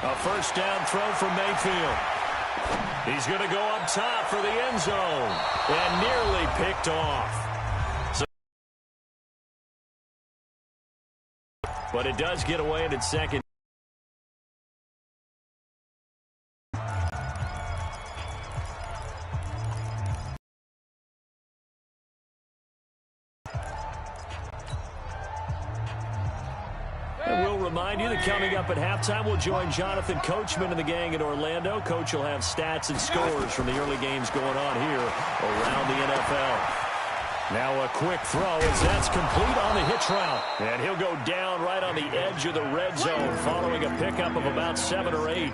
A first down throw from Mayfield. He's going to go up top for the end zone. And nearly picked off. But it does get away in its second. And we'll remind you that coming up at halftime, we'll join Jonathan Coachman and the gang in Orlando. Coach will have stats and scores from the early games going on here around the NFL. Now a quick throw as that's complete on the hitch route. And he'll go down right on the edge of the red zone following a pickup of about 7 or 8.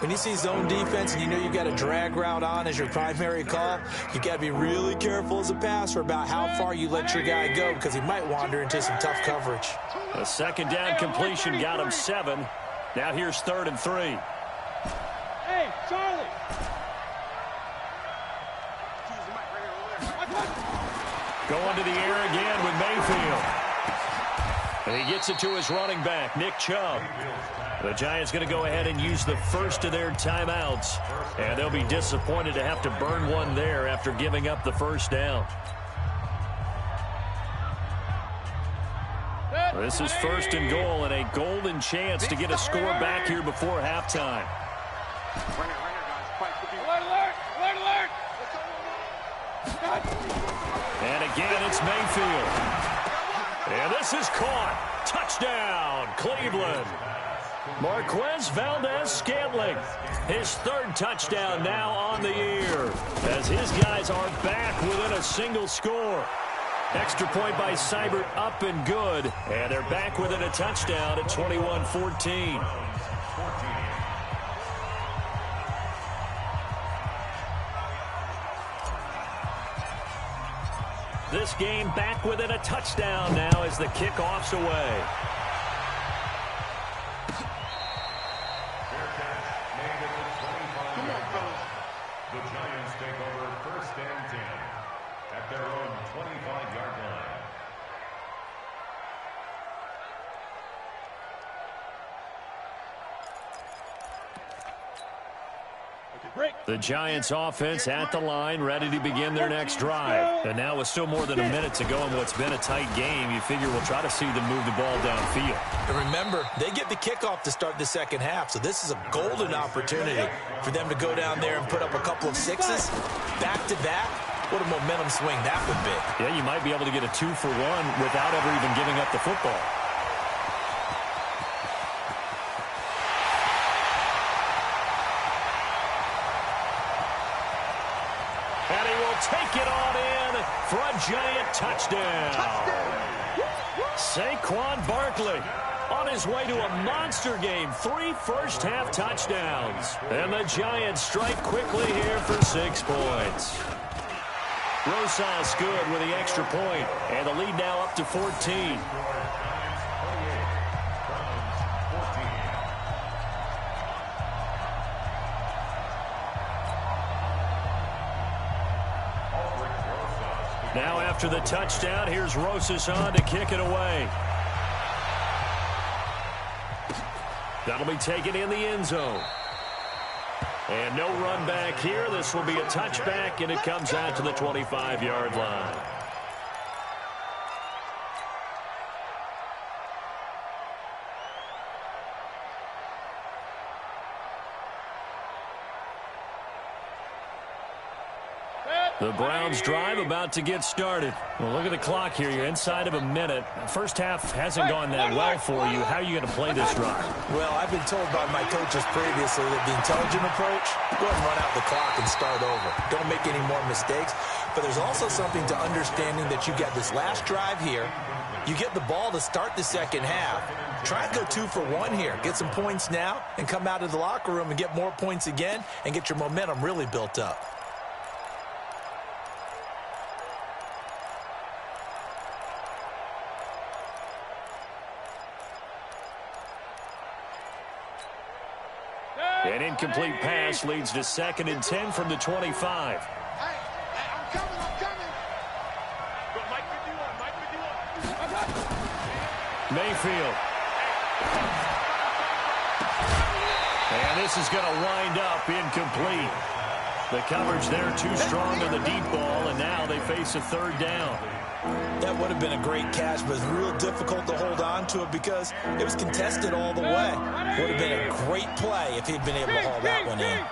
When you see zone defense and you know you've got a drag route on as your primary call, you've got to be really careful as a passer about how far you let your guy go because he might wander into some tough coverage. A second down completion got him 7. Now here's 3rd and 3. Hey, Charlie. Going to the air again with Mayfield. And he gets it to his running back, Nick Chubb. The Giants going to go ahead and use the first of their timeouts. And they'll be disappointed to have to burn one there after giving up the first down. This is 1st and goal and a golden chance to get a score back here before halftime. And again, it's Mayfield. And this is caught. Touchdown, Cleveland. Marquez Valdez-Scantling, his 3rd touchdown now on the year as his guys are back within a single score. Extra point by Seibert up and good, and they're back within a touchdown at 21-14. This game back within a touchdown now as the kickoff's away. The Giants take over 1st and 10 at their own 25-yard line. The Giants offense at the line, ready to begin their next drive. And now with still more than a minute to go in what's been a tight game, you figure we'll try to see them move the ball downfield. And remember, they get the kickoff to start the second half, so this is a golden opportunity for them to go down there and put up a couple of 6s back-to-back. What a momentum swing that would be. Yeah, you might be able to get a 2-for-1 without ever even giving up the football. And he will take it on in for a Giant touchdown. Saquon Barkley on his way to a monster game. 3 first-half touchdowns. And the Giants strike quickly here for 6 points. Rosas good with the extra point. And the lead now up to 14. Now after the touchdown, here's Rosas on to kick it away. That'll be taken in the end zone. And no run back here. This will be a touchback, and it comes out to the 25-yard line. The Browns drive about to get started. Well, look at the clock here. You're inside of a minute. First half hasn't gone that well for you. How are you going to play this drive? Well, I've been told by my coaches previously that the intelligent approach, go ahead and run out the clock and start over. Don't make any more mistakes. But there's also something to understanding that you got this last drive here. You get the ball to start the second half. Try and go 2-for-1 here. Get some points now and come out of the locker room and get more points again and get your momentum really built up. An incomplete pass leads to 2nd and 10 from the 25. I'm coming. Go, Mike 51. Mayfield. And this is going to wind up incomplete. The coverage there too strong on the deep ball, and now they face a third down. That would have been a great catch, but it's real difficult to hold on to it because it was contested all the way. Would have been a great play if he'd been able to haul that one in.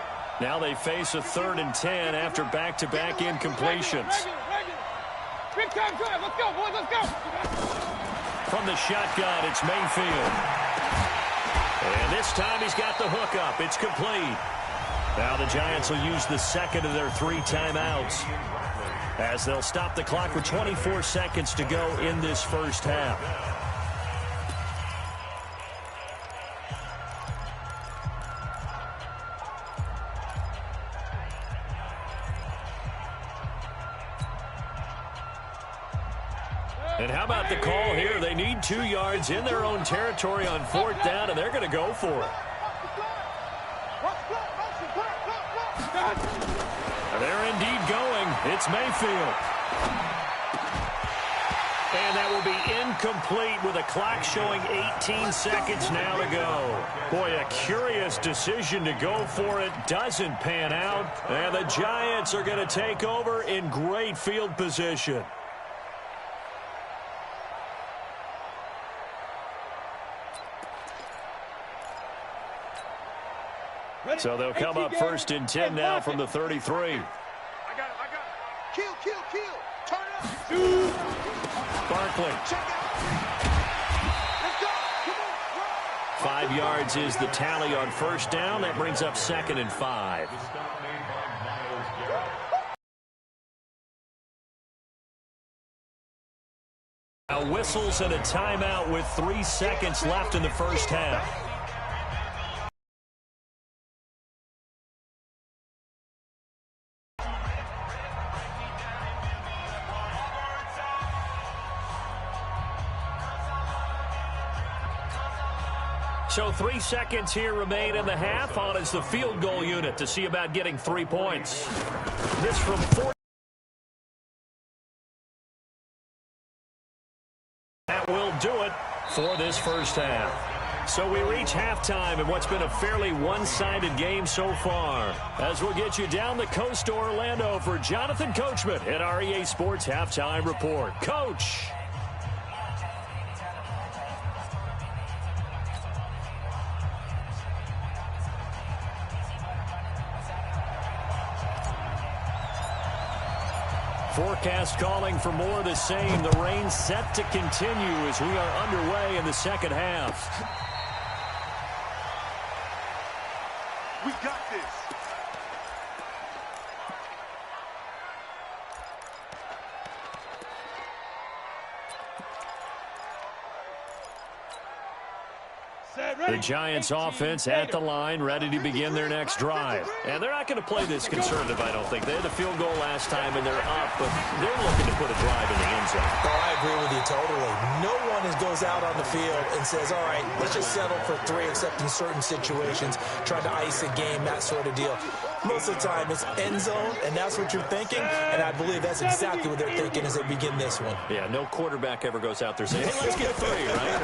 Now they face a 3rd and 10 after back-to-back incompletions. Big time drive. Let's go, boys. Let's go. From the shotgun, it's Mayfield. And this time he's got the hook up. It's complete. Now the Giants will use the second of their 3 timeouts as they'll stop the clock with 24 seconds to go in this first half. And how about the call here? They need 2 yards in their own territory on 4th down, and they're going to go for it. They're indeed going. It's Mayfield. And that will be incomplete with a clock showing 18 seconds now to go. Boy, a curious decision to go for it. Doesn't pan out. And the Giants are going to take over in great field position. So they'll come up 1st and 10 now from the 33. I got it. Kill. Turn up. Barkley. Check out. Let's go. Come on. 5 yards is the tally on 1st down. That brings up 2nd and 5. Now whistles and a timeout with 3 seconds left in the first half. So 3 seconds here remain in the half. On is the field goal unit to see about getting 3 points. This from 4. That will do it for this first half. So we reach halftime in what's been a fairly one-sided game so far. As we'll get you down the coast to Orlando for Jonathan Coachman at our EA Sports Halftime Report. Coach. Forecast calling for more of the same. The rain set to continue as we are underway in the second half. We got this. The Giants offense at the line, ready to begin their next drive. And they're not going to play this conservative, I don't think. They had the field goal last time, and they're up, but they're looking to put a drive in the end zone. Oh, I agree with you totally. No one goes out on the field and says, all right, let's just settle for 3, except in certain situations, trying to ice a game, that sort of deal. Most of the time, it's end zone, and that's what you're thinking, and I believe that's exactly what they're thinking as they begin this one. Yeah, no quarterback ever goes out there saying, hey, let's get 3, right?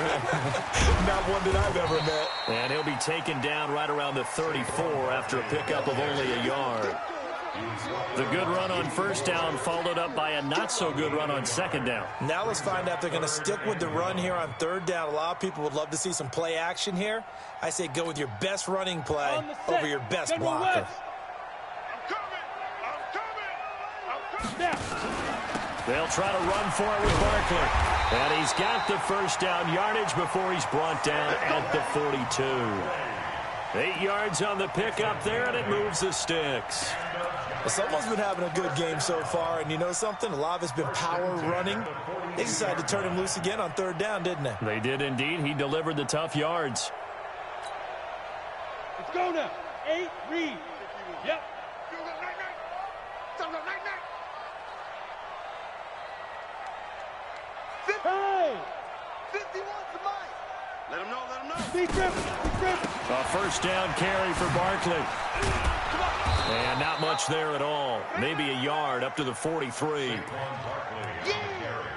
Not one that I've ever met. And he'll be taken down right around the 34 after a pickup of only a yard. The good run on first down followed up by a not-so-good run on second down. Now let's find out if they're going to stick with the run here on third down. A lot of people would love to see some play action here. I say go with your best running play over your best blocker. They'll try to run for it with Barkley. And he's got the first down yardage before he's brought down at the 42. 8 yards on the pickup there, and it moves the sticks. Well, someone's been having a good game so far, and you know something? A lot of it's been power running. They decided to turn him loose again on third down, didn't they? They did indeed. He delivered the tough yards. Let's go now. 8, read. Yep. Hey! 51 to Mike. Let him know, let him know. Be driven. A first down carry for Barkley. And not much there at all. Maybe a yard up to the 43. Yeah.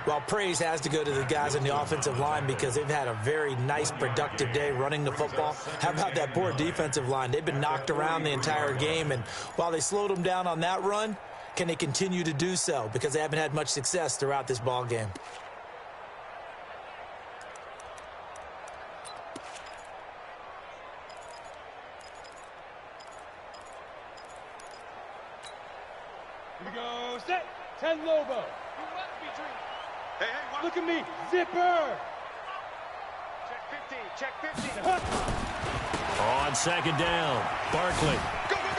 Well, praise has to go to the guys on the offensive line because they've had a very nice, productive day running the football. How about that poor defensive line? They've been knocked around the entire game, and while they slowed them down on that run, can they continue to do so? Because they haven't had much success throughout this ball game. Here we go, set, 10 Lobo. Hey, look at me, zipper. Check 15. On second down, Barkley. Go, run.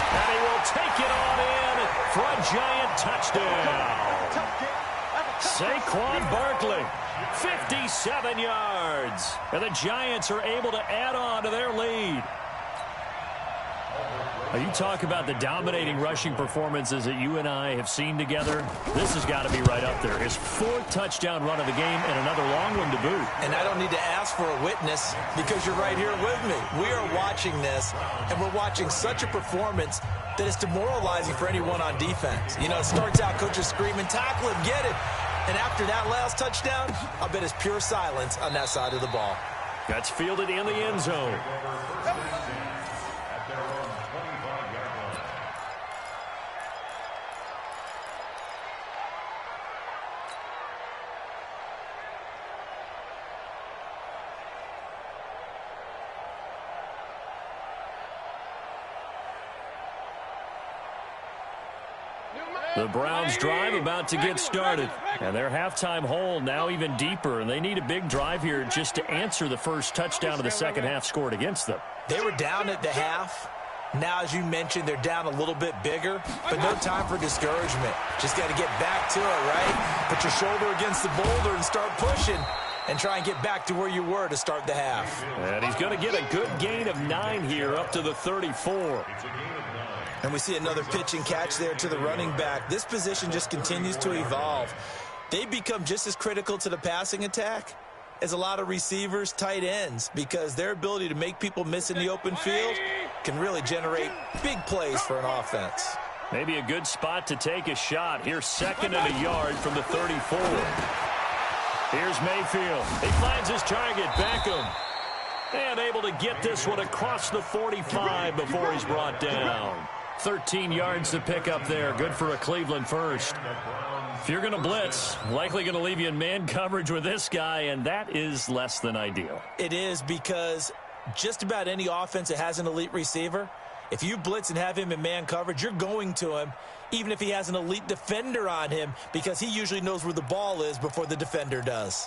And he will take it on in for a giant touchdown. Saquon Barkley, 57 yards. And the Giants are able to add on to their lead. You talk about the dominating rushing performances that you and I have seen together. This has got to be right up there. His 4th touchdown run of the game and another long one to boot. And I don't need to ask for a witness because you're right here with me. We are watching this, and we're watching such a performance that it's demoralizing for anyone on defense. You know, it starts out coaches screaming, tackle him, get it. And after that last touchdown, I'll bet it's pure silence on that side of the ball. That's fielded in the end zone. The Browns drive about to get started, and their halftime hole now even deeper, and they need a big drive here just to answer the first touchdown of the second half scored against them. They were down at the half. Now, as you mentioned, they're down a little bit bigger, but no time for discouragement. Just got to get back to it, right? Put your shoulder against the boulder and start pushing and try and get back to where you were to start the half. And he's going to get a good gain of 9 here up to the 34. And we see another pitch and catch there to the running back. This position just continues to evolve. They become just as critical to the passing attack as a lot of receivers, tight ends, because their ability to make people miss in the open field can really generate big plays for an offense. Maybe a good spot to take a shot. Here's 2nd and a yard from the 34. Here's Mayfield. He finds his target, Beckham. And able to get this one across the 45 before he's brought down. 13 yards to pick up there. Good for a Cleveland first. If you're going to blitz, likely going to leave you in man coverage with this guy, and that is less than ideal. It is, because just about any offense that has an elite receiver, if you blitz and have him in man coverage, you're going to him, even if he has an elite defender on him, because he usually knows where the ball is before the defender does.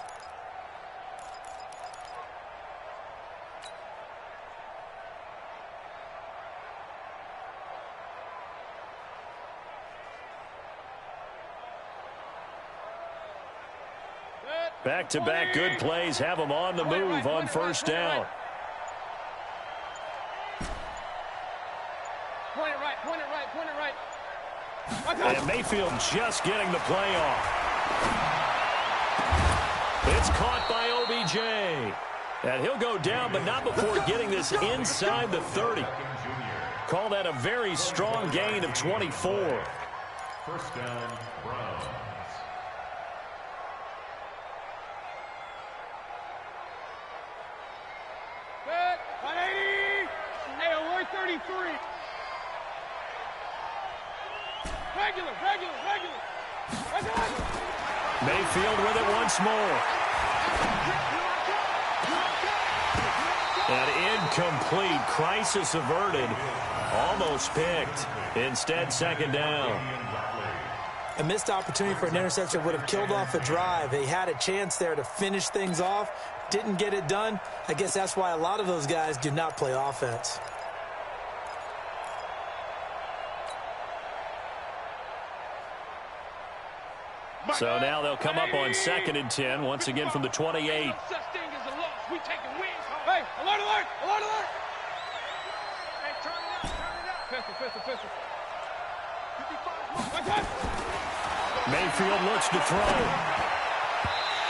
Back-to-back good plays have them on the move on first down. Point it right. And Mayfield just getting the play off. It's caught by OBJ. And he'll go down, but not before getting this inside the 30. Call that a very strong gain of 24. First down, Browns. Good. 180. Hey, alert 33. Regular. Mayfield with it once more. And incomplete. Crisis averted. Almost picked. Instead, second down. A missed opportunity for an interception would have killed off a drive. They had a chance there to finish things off. Didn't get it done. I guess that's why a lot of those guys do not play offense. So now they'll come up on 2nd and 10, once again from the 28. No such thing as a loss. We taking wins home. Hey, alert. Hey, turn it out. Pistol. 55. Mayfield looks to throw.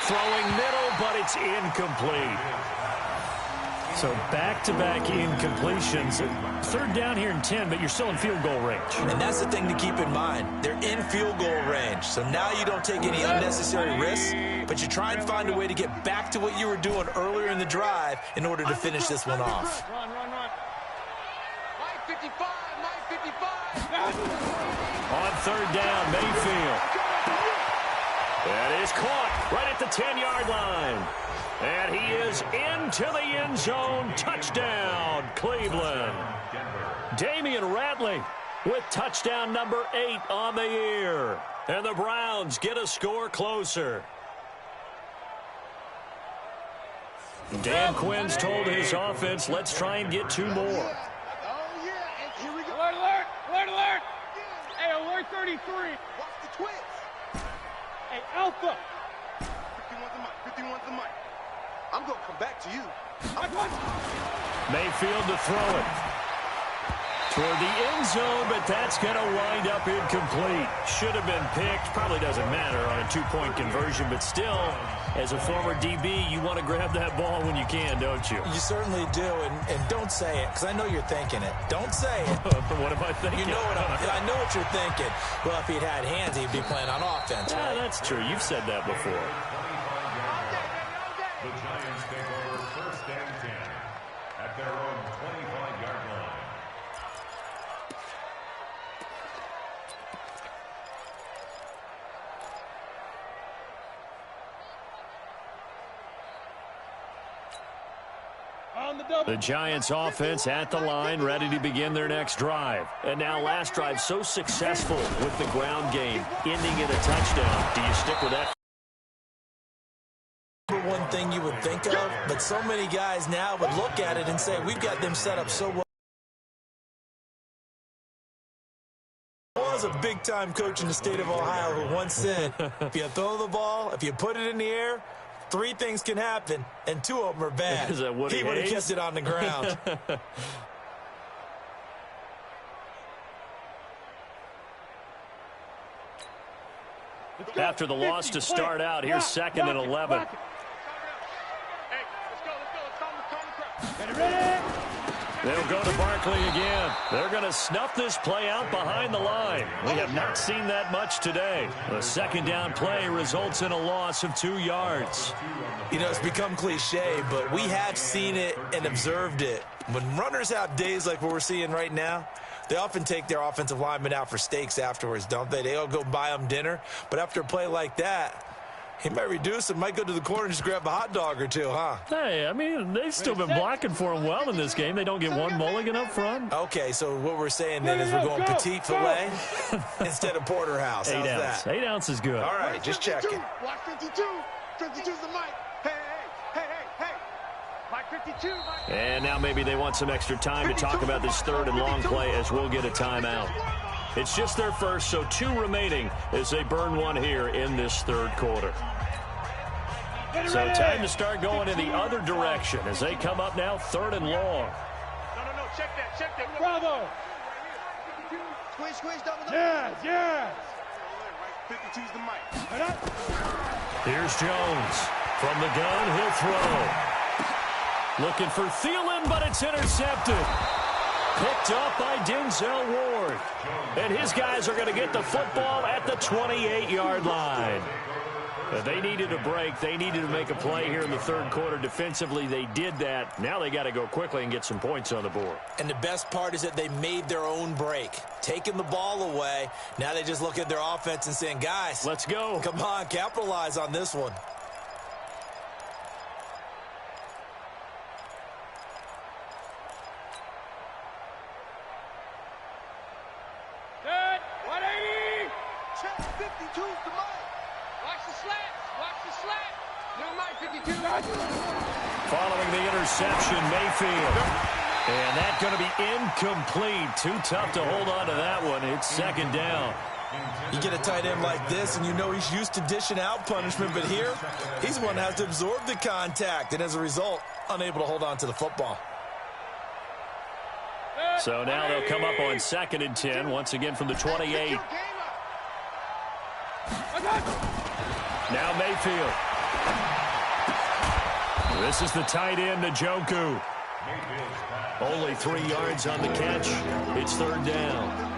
Throwing middle, but it's incomplete. So back-to-back incompletions. Third down here in 10, but you're still in field goal range. And that's the thing to keep in mind. They're in field goal range. So now you don't take any unnecessary risks, but you try and find a way to get back to what you were doing earlier in the drive in order to finish this one off. Run. Mike 55. On third down, Mayfield. That is caught right at the 10-yard line. And he is into the end zone. Touchdown, Cleveland. Damian Rattling with touchdown number 8 on the year. And the Browns get a score closer. Dan Quinn's told his offense, let's try and get 2 more. Alert! Hey, alert 33. Watch the twins. Hey, Alpha. 51's the mic. I'm going to come back to you. Mayfield to throw it. Toward the end zone, but that's going to wind up incomplete. Should have been picked. Probably doesn't matter on a 2-point conversion, but still, as a former DB, you want to grab that ball when you can, don't you? You certainly do, and don't say it, because I know you're thinking it. Don't say it. What am I thinking? You know I know what you're thinking. Well, if he'd had hands, he'd be playing on offense, right? That's true. You've said that before. The Giants take over first and 10 at their own 25-yard line. The Giants offense at the line, ready to begin their next drive. And now last drive so successful with the ground game, ending in a touchdown. Do you stick with that? One thing you would think of, but so many guys now would look at it and say, we've got them set up so well. I was a big-time coach in the state of Ohio who once said, if you throw the ball, if you put it in the air, 3 things can happen, and 2 of them are bad. Is that Woody He would have Hayes? kept it on the ground. After the loss to start out, here's 2nd and 11. They'll go to Barkley again. They're going to snuff this play out behind the line. We have not seen that much today. The 2nd down play results in a loss of 2 yards. You know, it's become cliche, but we have seen it and observed it. When runners have days like what we're seeing right now, they often take their offensive linemen out for steaks afterwards, don't they? They all go buy them dinner. But after a play like that, he might reduce it, might go to the corner and just grab a hot dog or 2, huh? Hey, I mean, they've still been blocking for him well in this game. They don't get 1 mulligan up front. Okay, so what we're saying then is we're going petite filet instead of porterhouse. How's 8 ounce. that? 8 ounce is good. All right, just checking. Watch 52. 52's the mic. Hey. Mike 52. And now maybe they want some extra time to talk about this 3rd and long play as we'll get a timeout. It's just their first, so 2 remaining as they burn 1 here in this 3rd quarter. So time to start going in the other direction as they come up now 3rd and long. No. Check that. Bravo. Squeeze. Yes. 52's the mic. Here's Jones. From the gun, he'll throw. Looking for Thielen, but it's intercepted. Picked up by Denzel Ward. And his guys are going to get the football at the 28-yard line. They needed a break. They needed to make a play here in the 3rd quarter. Defensively, they did that. Now they got to go quickly and get some points on the board. And the best part is that they made their own break. Taking the ball away. Now they just look at their offense and saying, guys, let's go. Come on, capitalize on this one. Good. 180. Check 52's the mic. Watch the slat. No mic 52. Following the interception, Mayfield. And that's going to be incomplete. Too tough to hold on to that one. It's 2nd down. You get a tight end like this, and you know he's used to dishing out punishment, but here, he's the one that has to absorb the contact, and as a result, unable to hold on to the football. So now they'll come up on 2nd and 10, once again from the 28. Now Mayfield. This is the tight end, Njoku. Only 3 yards on the catch. It's third down.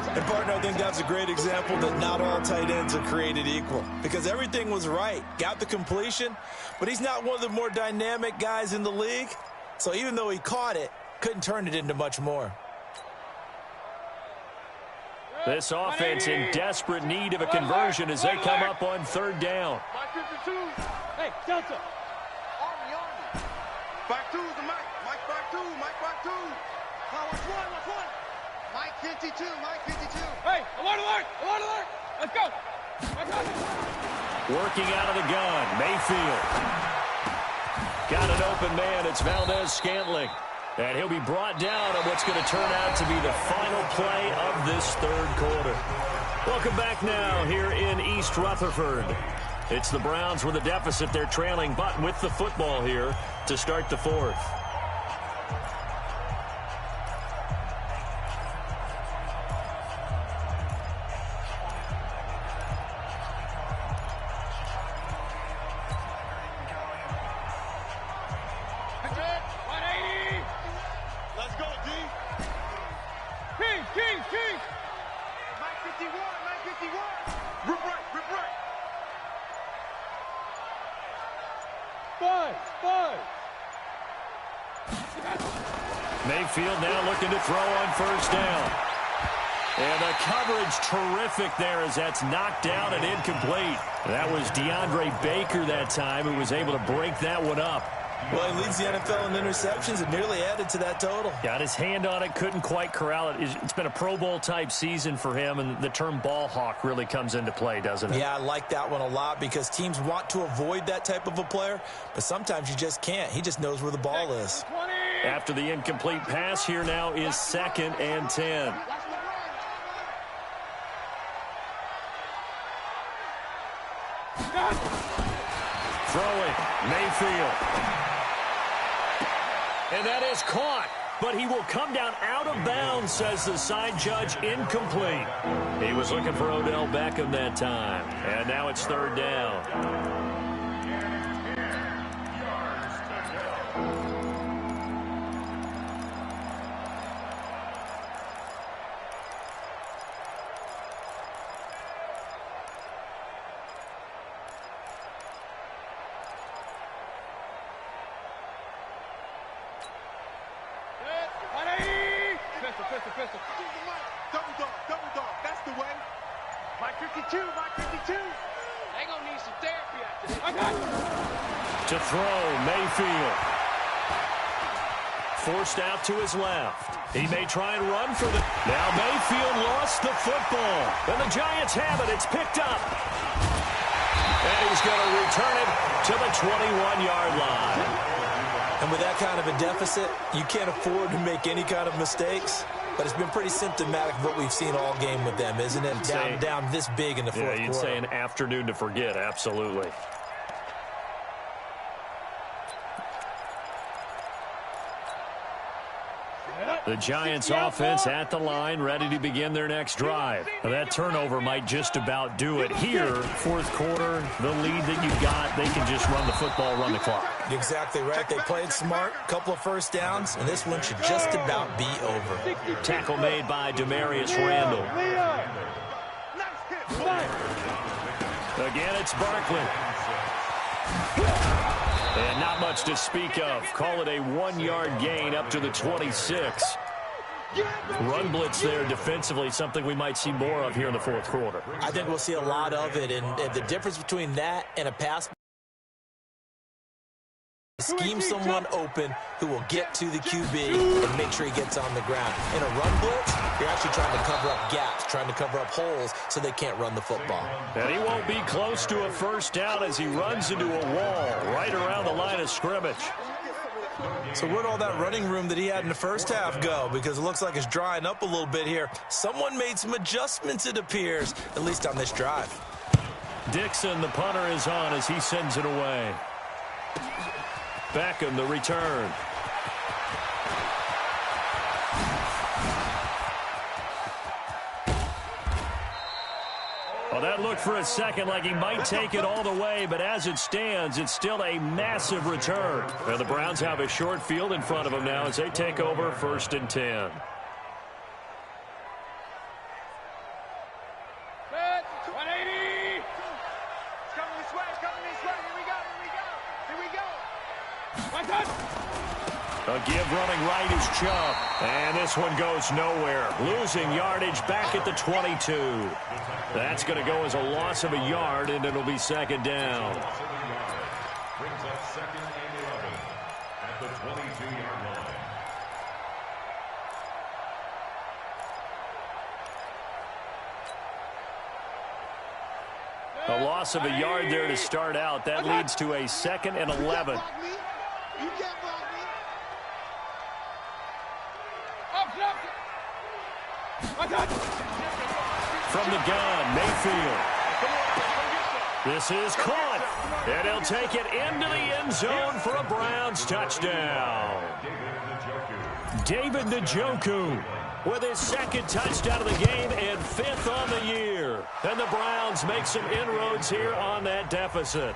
And, partner, I think that's a great example that not all tight ends are created equal, because everything was right. Got the completion, but he's not one of the more dynamic guys in the league. So even though he caught it, couldn't turn it into much more. This offense in desperate need of a conversion as they come up on third down. Hey, Delta. Back two is the Mike. Mike back two. Mike back two. Watch one. Mike 52. Mike 52. Hey, alert. Let's go. Working out of the gun, Mayfield. Got an open man. It's Valdez-Scantling. And he'll be brought down on what's going to turn out to be the final play of this third quarter. Welcome back now here in East Rutherford. It's the Browns with a deficit. They're trailing, but with the football here to start the fourth. Mayfield now looking to throw on first down. And the coverage terrific there as that's knocked down and incomplete. That was DeAndre Baker that time who was able to break that one up. Well, he leads the NFL in interceptions and nearly added to that total. Got his hand on it, couldn't quite corral it. It's been a Pro Bowl-type season for him, and the term ball hawk really comes into play, doesn't it? Yeah, I like that one a lot because teams want to avoid that type of a player, but sometimes you just can't. He just knows where the ball is. After the incomplete pass, here now is 2nd and 10. Throwing, Mayfield. And that is caught, but he will come down out of bounds, says the side judge, incomplete. He was looking for Odell Beckham that time, and now it's third down. Double dog. That's the way. Mike 52. They gonna need some therapy after this. To throw, Mayfield. Forced out to his left. He may try and run for the... Now Mayfield lost the football. And the Giants have it. It's picked up. And he's going to return it to the 21-yard line. And with that kind of a deficit, you can't afford to make any kind of mistakes. But it's been pretty symptomatic of what we've seen all game with them, isn't it? Down this big in the fourth quarter. Yeah, you'd say an afternoon to forget, absolutely. The Giants offense at the line, ready to begin their next drive. Now, that turnover might just about do it. Here, fourth quarter, the lead that you've got, they can just run the football, run the clock. Exactly right. They played smart, couple of first downs, and this one should just about be over. Tackle made by Demarius Randall. Again, it's Barkley. And not much to speak of. Call it a 1-yard gain up to the 26. Run blitz there defensively, something we might see more of here in the fourth quarter. I think we'll see a lot of it, and the difference between that and a pass, scheme someone open who will get to the QB and make sure he gets on the ground. In a run blitz, you're actually trying to cover up gaps, trying to cover up holes so they can't run the football. And he won't be close to a first down as he runs into a wall right around the line of scrimmage. So where'd all that running room that he had in the first half go? Because it looks like it's drying up a little bit here. Someone made some adjustments, it appears, at least on this drive. Dixon, the punter, is on as he sends it away. Beckham, the return. Well, that looked for a second like he might take it all the way, but as it stands, it's still a massive return. Now the Browns have a short field in front of them now as they take over 1st and 10. A give running right is Chubb. And this one goes nowhere. Losing yardage back at the 22. That's going to go as a loss of a yard, and it'll be 2nd down. Brings up 2nd and 11 at the 22-yard line. A loss of a yard there to start out. That leads to a 2nd and 11. From the gun, Mayfield. This is caught. And he'll take it into the end zone for a Browns touchdown. David Njoku with his 2nd touchdown of the game and 5th on the year. And the Browns make some inroads here on that deficit.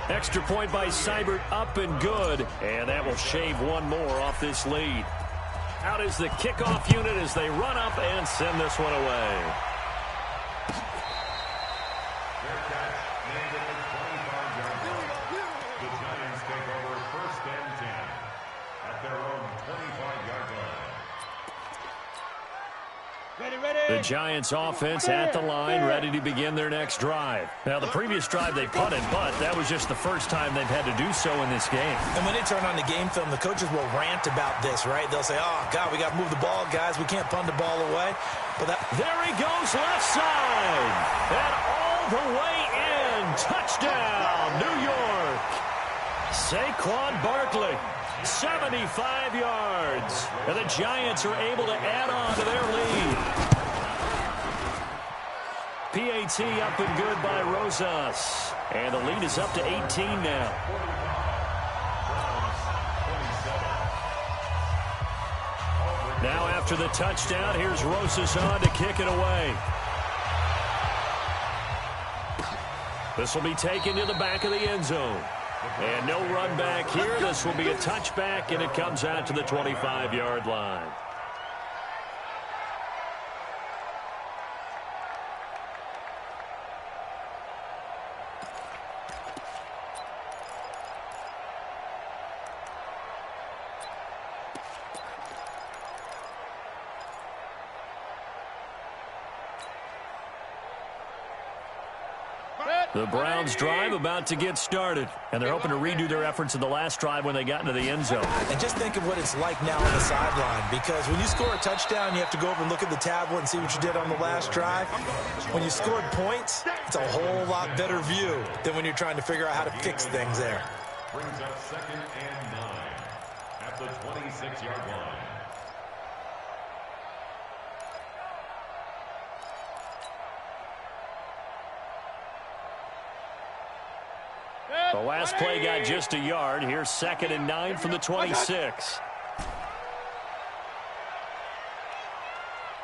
Extra point by Seibert up and good. And that will shave one more off this lead. Out is the kickoff unit as they run up and send this one away. Fair catch made at the 25-yard line. The Giants take over 1st and 10 at their own 25-yard line. The Giants offense at the line, ready to begin their next drive. Now, the previous drive they punted, but that was just the first time they've had to do so in this game. And when they turn on the game film, the coaches will rant about this, right? They'll say, oh, God, we got to move the ball, guys. We can't punt the ball away. But there he goes left side. And all the way in. Touchdown, New York. Saquon Barkley. 75 yards. And the Giants are able to add on to their lead. PAT up and good by Rosas. And the lead is up to 18 now. Now after the touchdown, here's Rosas on to kick it away. This will be taken to the back of the end zone. And no run back here. This will be a touchback, and it comes out to the 25-yard line. The Browns drive about to get started, and they're hoping to redo their efforts in the last drive when they got into the end zone. And just think of what it's like now on the sideline, because when you score a touchdown, you have to go over and look at the tablet and see what you did on the last drive. When you scored points, it's a whole lot better view than when you're trying to figure out how to fix things there. Brings up 2nd and 9 at the 26-yard line. The last play got just a yard. Here's 2nd and 9 from the 26.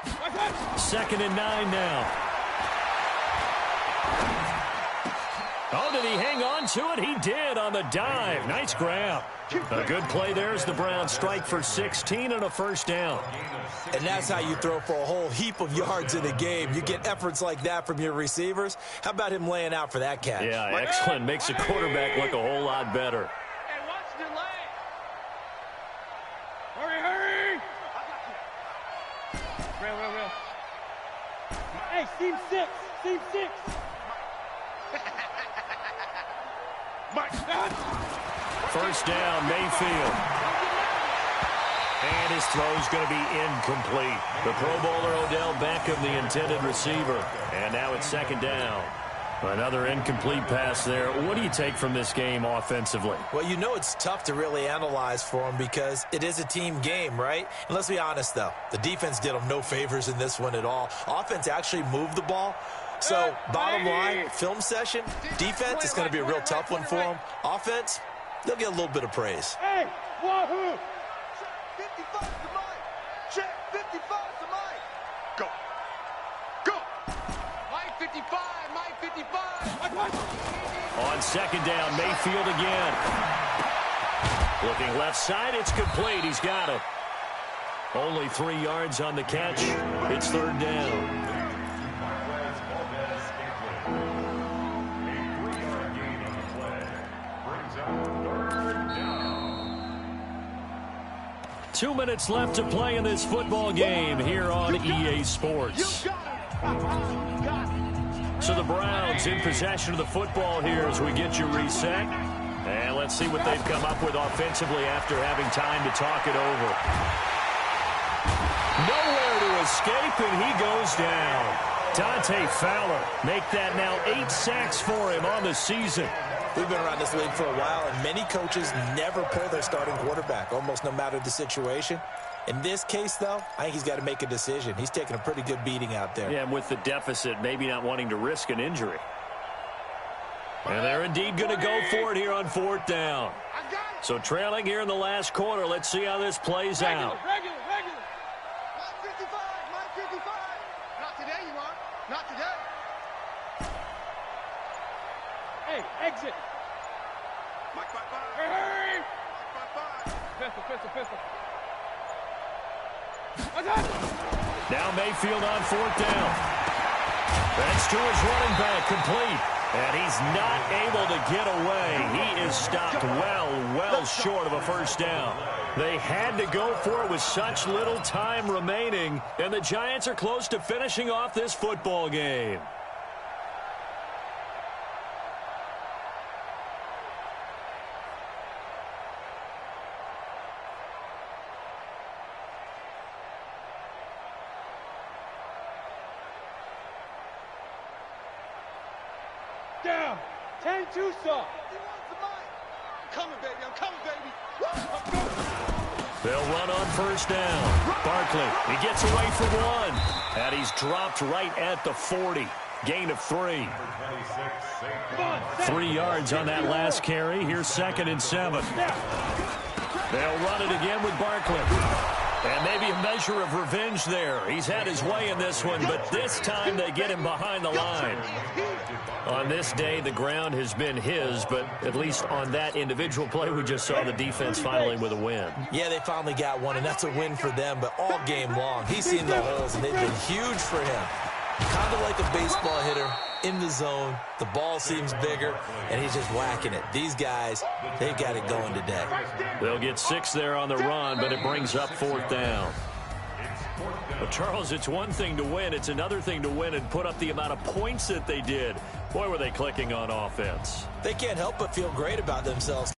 2nd and 9 now. Oh, did he hang on to it? He did on the dive. Nice grab. A good play there as the Browns strike for 16 and a 1st down. And that's how you throw for a whole heap of yards in a game. You get efforts like that from your receivers. How about him laying out for that catch? Yeah, excellent. Makes the quarterback look a whole lot better. Hey, watch the delay. Hurry, hurry. Real. Hey, seam 6. Seam 6. First down, Mayfield. And his throw's going to be incomplete. The Pro Bowler Odell Beckham, the intended receiver. And now it's 2nd down. Another incomplete pass there. What do you take from this game offensively? Well, you know it's tough to really analyze for them because it is a team game, right? And let's be honest, though. The defense did them no favors in this one at all. Offense actually moved the ball. So, bottom line, film session, defense is going to be a real tough one for them. Offense, they'll get a little bit of praise. Hey, wahoo! Check 55 to mine. Check 55 to mine. Go. Go. Mike 55 55, Mike 55. On second down, Mayfield again. Looking left side, it's complete. He's got it. Only 3 yards on the catch. It's third down. 2 minutes left to play in this football game here on EA Sports. So the Browns in possession of the football here as we get you reset. And let's see what they've come up with offensively after having time to talk it over. Nowhere to escape, and he goes down. Dante Fowler make that now 8 sacks for him on the season. We've been around this league for a while, and many coaches never pull their starting quarterback, almost no matter the situation. In this case, though, I think he's got to make a decision. He's taking a pretty good beating out there. Yeah, and with the deficit, maybe not wanting to risk an injury. And they're indeed going to go for it here on fourth down. So trailing here in the last quarter. Let's see how this plays out. Regular. Mike 55, Mike 55. Not today, you are. Not today. Hey, exit. Mike 55. Hey! Mike 55. Pistol. Now Mayfield on fourth down. That's to his running back, complete. And he's not able to get away. He is stopped well short of a first down. They had to go for it with such little time remaining. And the Giants are close to finishing off this football game. Down. 10-2 stop. I'm coming, baby. They'll run on first down. Barkley, he gets away for one. And he's dropped right at the 40. Gain of 3. 3 yards on that last carry. Here's 2nd and 7. They'll run it again with Barkley. And maybe a measure of revenge there. He's had his way in this one, but this time they get him behind the line. On this day, the ground has been his, but at least on that individual play, we just saw the defense finally with a win. Yeah, they finally got one, and that's a win for them, but all game long, he's seen the holes, and they've been huge for him. Kind of like a baseball hitter in the zone. The ball seems bigger, and he's just whacking it. These guys, they've got it going today. They'll get 6 there on the run, but it brings up fourth down. But, Charles, it's one thing to win. It's another thing to win and put up the amount of points that they did. Boy, were they clicking on offense. They can't help but feel great about themselves.